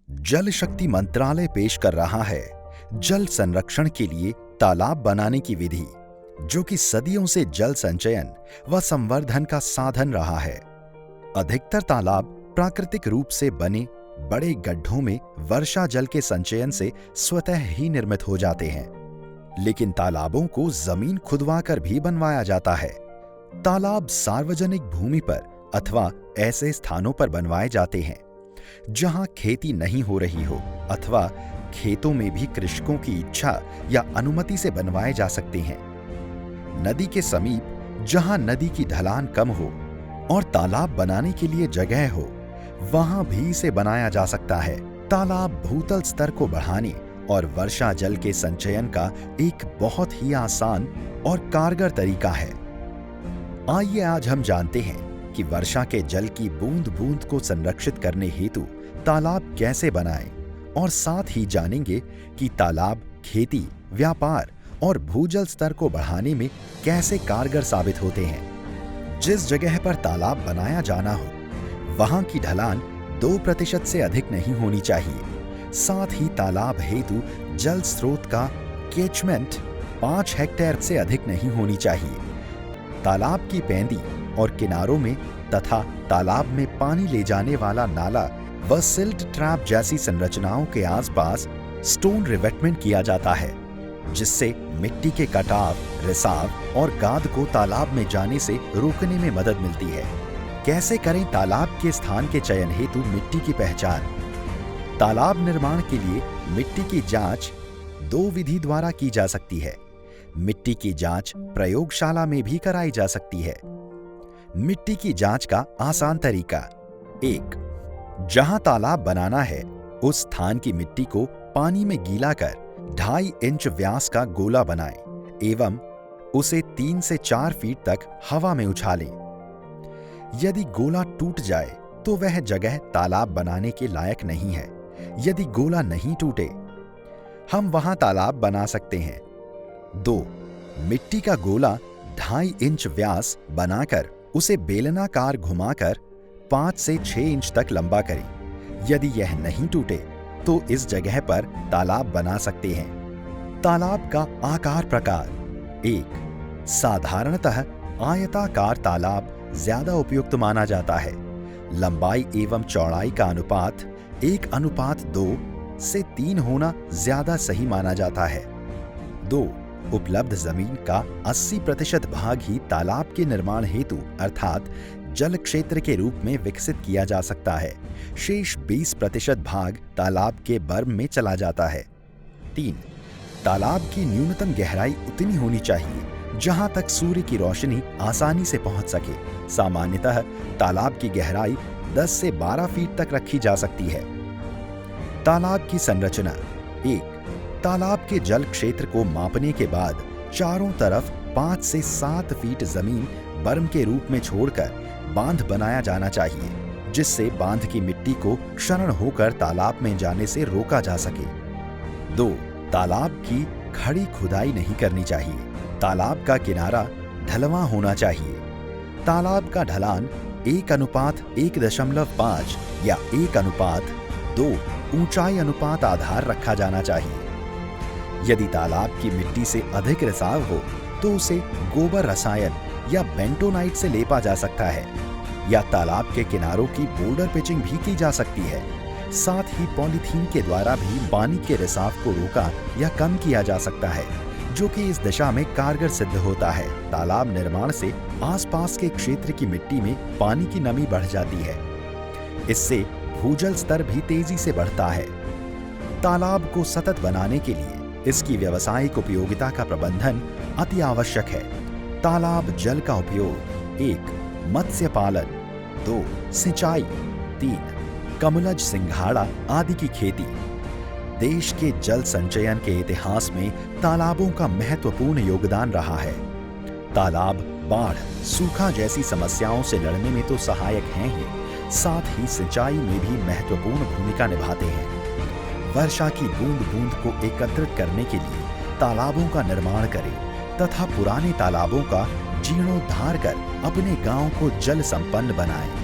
जल शक्ति मंत्रालय पेश कर रहा है जल संरक्षण के लिए तालाब बनाने की विधि, जो कि सदियों से जल संचयन व संवर्धन का साधन रहा है। अधिकतर तालाब प्राकृतिक रूप से बने बड़े गड्ढों में वर्षा जल के संचयन से स्वतः ही निर्मित हो जाते हैं, लेकिन तालाबों को जमीन खुदवाकर भी बनवाया जाता है। तालाब सार्वजनिक भूमि पर अथवा ऐसे स्थानों पर बनवाए जाते हैं जहां खेती नहीं हो रही हो अथवा खेतों में भी कृषकों की इच्छा या अनुमति से बनवाए जा सकते हैं। नदी के समीप जहां नदी की ढलान कम हो और तालाब बनाने के लिए जगह हो, वहां भी इसे बनाया जा सकता है। तालाब भूतल स्तर को बढ़ाने और वर्षा जल के संचयन का एक बहुत ही आसान और कारगर तरीका है। आइए आज हम जानते हैं कि वर्षा के जल की बूंद बूंद को संरक्षित करने हेतु तालाब कैसे बनाएं, और साथ ही जानेंगे कि तालाब खेती, व्यापार और भूजल स्तर को बढ़ाने में कैसे कारगर साबित होते हैं। जिस जगह पर तालाब बनाया जाना हो, वहां की ढलान 2% से अधिक नहीं होनी चाहिए। साथ ही तालाब हेतु जल स्रोत का कैचमेंट 5 हेक्टेयर से अधिक नहीं होनी चाहिए। तालाब की पैंदी और किनारों में तथा तालाब में पानी ले जाने वाला नाला व सिल्ट ट्रैप जैसी संरचनाओं के आसपास स्टोन रिवेटमेंट किया जाता है, जिससे मिट्टी के कटाव, रिसाव और गाद को तालाब में जाने से रोकने में मदद मिलती है। कैसे करें तालाब के स्थान के चयन हेतु मिट्टी की पहचान। तालाब निर्माण के लिए मिट्टी की जांच 2 विधि द्वारा की जा सकती है। मिट्टी की जांच प्रयोगशाला में भी कराई जा सकती है। मिट्टी की जांच का आसान तरीका। 1. जहां तालाब बनाना है, उस स्थान की मिट्टी को पानी में गीला कर 2.5 इंच व्यास का गोला बनाएं एवं उसे 3 से 4 फीट तक हवा में उछालें। यदि गोला टूट जाए तो वह जगह तालाब बनाने के लायक नहीं है। यदि गोला नहीं टूटे, हम वहां तालाब बना सकते हैं। 2. मिट्टी का गोला 2.5 इंच व्यास बनाकर उसे बेलनाकार घुमाकर 5 से 6 इंच तक लंबा करें। यदि यह नहीं टूटे तो इस जगह पर तालाब बना सकते हैं। तालाब का आकार प्रकार। 1. साधारणतः आयताकार तालाब ज्यादा उपयुक्त माना जाता है। लंबाई एवं चौड़ाई का अनुपात 1:2 से 3 होना ज्यादा सही माना जाता है। 2. उपलब्ध जमीन का 80% भाग ही तालाब के निर्माण हेतु अर्थात जल क्षेत्र के रूप में विकसित किया जा सकता है। शेष 20% भाग तालाब के बर्म में चला जाता है। 3. तालाब की न्यूनतम गहराई उतनी होनी चाहिए जहां तक सूर्य की रोशनी आसानी से पहुंच सके। सामान्यतः तालाब की गहराई 10 से 12 फीट तक रखी जा सकती है। तालाब की संरचना। 1. तालाब के जल क्षेत्र को मापने के बाद चारों तरफ 5 से 7 फीट जमीन बर्म के रूप में छोड़कर बांध बनाया जाना चाहिए, जिससे बांध की मिट्टी को क्षरण होकर तालाब में जाने से रोका जा सके। 2. तालाब की खड़ी खुदाई नहीं करनी चाहिए। तालाब का किनारा ढलवां होना चाहिए। तालाब का ढलान 1:1.5 या 1:2 ऊंचाई अनुपात आधार रखा जाना चाहिए। यदि तालाब की मिट्टी से अधिक रिसाव हो तो उसे गोबर रसायन या बेंटोनाइट से लेपा जा सकता है, या तालाब के किनारों की बोल्डर पिचिंग भी की जा सकती है। साथ ही पॉलीथीन के द्वारा भी पानी के रिसाव को रोका या कम किया जा सकता है, जो कि इस दिशा में कारगर सिद्ध होता है। तालाब निर्माण से आसपास के क्षेत्र की मिट्टी में पानी की नमी बढ़ जाती है। इससे भूजल स्तर भी तेजी से बढ़ता है। तालाब को सतत बनाने के लिए इसकी व्यावसायिक उपयोगिता का प्रबंधन अति आवश्यक है। तालाब जल का उपयोग। 1. मत्स्य पालन। 2. सिंचाई। 3. कमलज, सिंघाड़ा आदि की खेती। देश के जल संचयन के इतिहास में तालाबों का महत्वपूर्ण योगदान रहा है। तालाब बाढ़, सूखा जैसी समस्याओं से लड़ने में तो सहायक हैं ही, साथ ही सिंचाई में भी महत्वपूर्ण भूमिका निभाते हैं। वर्षा की बूंद बूंद को एकत्रित करने के लिए तालाबों का निर्माण करें तथा पुराने तालाबों का जीर्णोद्धार कर अपने गांव को जल संपन्न बनाएं।